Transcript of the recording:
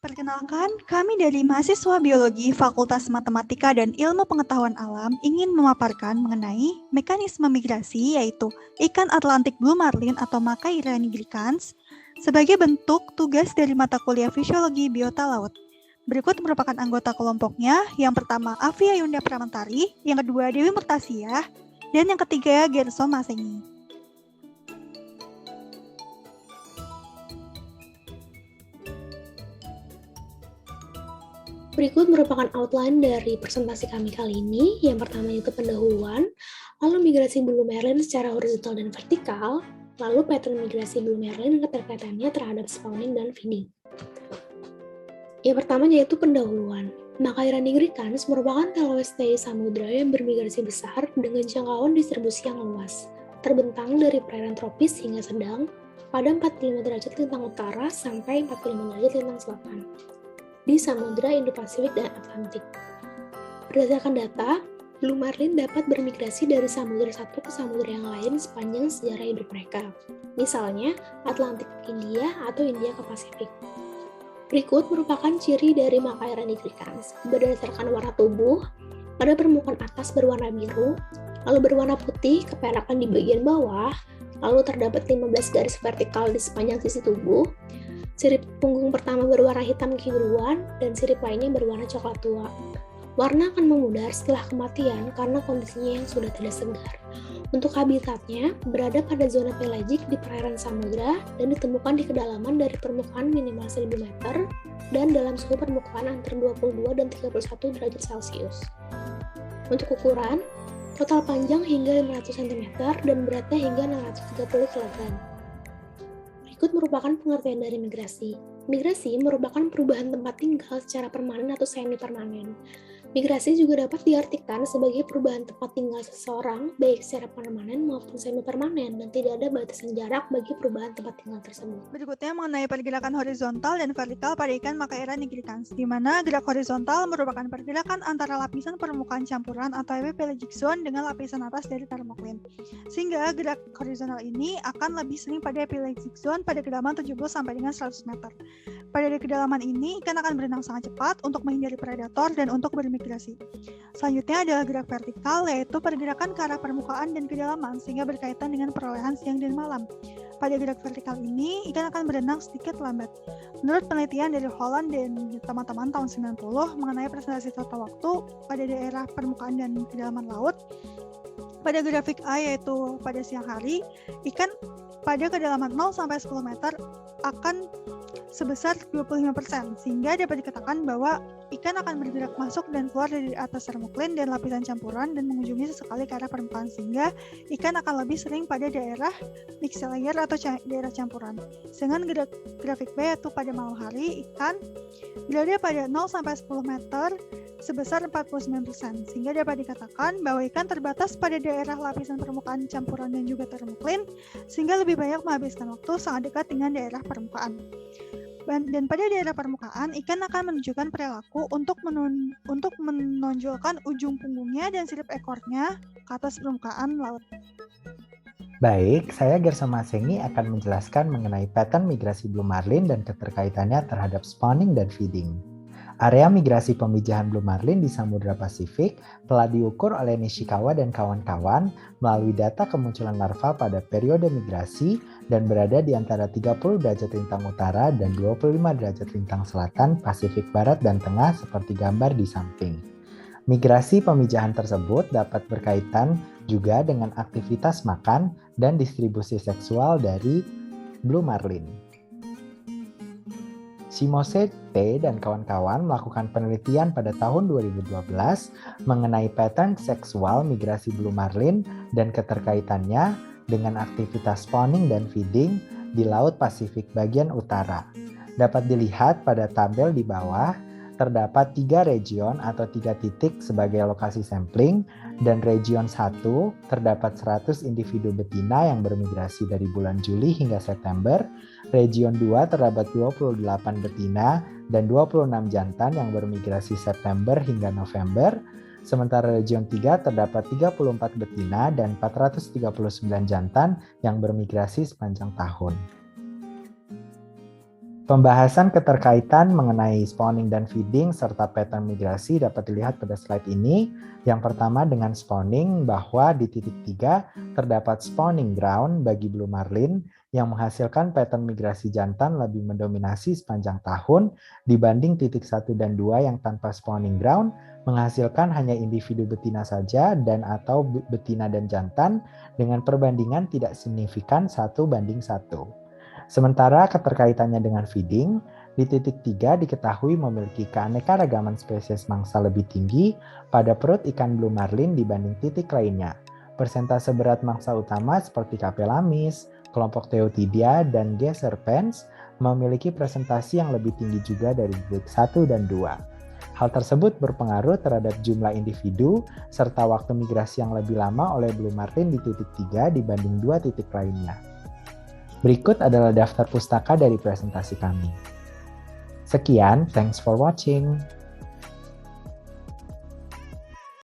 Perkenalkan, kami dari mahasiswa Biologi Fakultas Matematika dan Ilmu Pengetahuan Alam ingin memaparkan mengenai mekanisme migrasi yaitu ikan Atlantik Blue Marlin atau Machaira nigricans sebagai bentuk tugas dari mata kuliah Fisiologi Biota Laut. Berikut merupakan anggota kelompoknya, yang pertama Afia Yunda Pramantari, yang kedua Dewi Murtasia, dan yang ketiga Gerso Masengi. Berikut merupakan outline dari presentasi kami kali ini. Yang pertama itu pendahuluan, lalu migrasi Blue Marlin secara horizontal dan vertikal, lalu pattern migrasi Blue Marlin dan keterkaitannya terhadap spawning dan feeding. Yang pertama yaitu pendahuluan. Machaira nigricans merupakan telewestei samudra yang bermigrasi besar dengan jangkauan distribusi yang luas, terbentang dari perairan tropis hingga sedang pada 45 derajat lintang utara sampai 45 derajat lintang selatan di Samudra Indo-Pasifik dan Atlantik. Berdasarkan data, Blue Marlin dapat bermigrasi dari samudra satu ke samudra yang lain sepanjang sejarah hidup mereka. Misalnya, Atlantik ke India atau India ke Pasifik. Berikut merupakan ciri dari Machaira nigricans. Berdasarkan warna tubuh, pada permukaan atas berwarna biru, lalu berwarna putih keperakan di bagian bawah, lalu terdapat 15 garis vertikal di sepanjang sisi tubuh. Sirip punggung pertama berwarna hitam kebiruan dan sirip lainnya berwarna coklat tua. Warna akan memudar setelah kematian karena kondisinya yang sudah tidak segar. Untuk habitatnya, berada pada zona pelagik di perairan samudra dan ditemukan di kedalaman dari permukaan minimal 1000 meter dan dalam suhu permukaan antara 22 dan 31 derajat Celcius. Untuk ukuran, total panjang hingga 500 cm dan beratnya hingga 630 kg. Berikut merupakan pengertian dari migrasi. Migrasi merupakan perubahan tempat tinggal secara permanen atau semi-permanen. Migrasi juga dapat diartikan sebagai perubahan tempat tinggal seseorang, baik secara permanen maupun semi-permanen, dan tidak ada batasan jarak bagi perubahan tempat tinggal tersebut. Berikutnya mengenai pergerakan horizontal dan vertikal pada ikan Machaira nigricans, di mana gerak horizontal merupakan pergerakan antara lapisan permukaan campuran atau epipelagic zone dengan lapisan atas dari thermocline. Sehingga gerak horizontal ini akan lebih sering pada epipelagic zone pada kedalaman 70 sampai dengan 100 meter. Pada kedalaman ini, ikan akan berenang sangat cepat untuk menghindari predator dan untuk bermigrasi. Selanjutnya adalah gerak vertikal, yaitu pergerakan ke arah permukaan dan kedalaman, sehingga berkaitan dengan perolehan siang dan malam. Pada gerak vertikal ini, ikan akan berenang sedikit lambat. Menurut penelitian dari Holland dan teman-teman tahun 90 mengenai presentasi total waktu pada daerah permukaan dan kedalaman laut, pada grafik A yaitu pada siang hari, ikan pada kedalaman 0 sampai 10 meter akan sebesar 25%, sehingga dapat dikatakan bahwa ikan akan bergerak masuk dan keluar dari atas thermocline dan lapisan campuran dan mengunjungi sesekali ke arah permukaan, sehingga ikan akan lebih sering pada daerah mixed layer atau daerah campuran. Sedangkan grafik B yaitu pada malam hari, ikan berada pada 0 sampai 10 meter sebesar 49%, sehingga dapat dikatakan bahwa ikan terbatas pada daerah lapisan permukaan campuran dan juga thermocline, sehingga lebih banyak menghabiskan waktu sangat dekat dengan daerah permukaan. Dan pada daerah permukaan, ikan akan menunjukkan perilaku untuk menonjolkan ujung punggungnya dan sirip ekornya ke atas permukaan laut. Baik, saya Gerso Masengi akan menjelaskan mengenai pattern migrasi Blue Marlin dan keterkaitannya terhadap spawning dan feeding. Area migrasi pemijahan Blue Marlin di Samudra Pasifik telah diukur oleh Nishikawa dan kawan-kawan melalui data kemunculan larva pada periode migrasi dan berada di antara 30 derajat lintang utara dan 25 derajat lintang selatan Pasifik Barat dan Tengah seperti gambar di samping. Migrasi pemijahan tersebut dapat berkaitan juga dengan aktivitas makan dan distribusi seksual dari Blue Marlin. Shimose T. dan kawan-kawan melakukan penelitian pada tahun 2012 mengenai pattern seksual migrasi Blue Marlin dan keterkaitannya dengan aktivitas spawning dan feeding di Laut Pasifik bagian utara. Dapat dilihat pada tabel di bawah, terdapat 3 region atau 3 titik sebagai lokasi sampling, dan region 1 terdapat 100 individu betina yang bermigrasi dari bulan Juli hingga September, region 2 terdapat 28 betina dan 26 jantan yang bermigrasi September hingga November, sementara region 3 terdapat 34 betina dan 439 jantan yang bermigrasi sepanjang tahun. Pembahasan keterkaitan mengenai spawning dan feeding serta pattern migrasi dapat dilihat pada slide ini. Yang pertama dengan spawning, bahwa di titik 3 terdapat spawning ground bagi blue marlin yang menghasilkan pattern migrasi jantan lebih mendominasi sepanjang tahun dibanding titik 1 dan 2 yang tanpa spawning ground menghasilkan hanya individu betina saja dan atau betina dan jantan dengan perbandingan tidak signifikan 1:1. Sementara keterkaitannya dengan feeding, di titik 3 diketahui memiliki keanekaragaman spesies mangsa lebih tinggi pada perut ikan blue marlin dibanding titik lainnya. Persentase berat mangsa utama seperti Capelamis, kelompok Theotidia, dan G. serpens memiliki presentasi yang lebih tinggi juga dari titik 1 dan 2. Hal tersebut berpengaruh terhadap jumlah individu serta waktu migrasi yang lebih lama oleh blue marlin di titik 3 dibanding 2 titik lainnya. Berikut adalah daftar pustaka dari presentasi kami. Sekian, thanks for watching.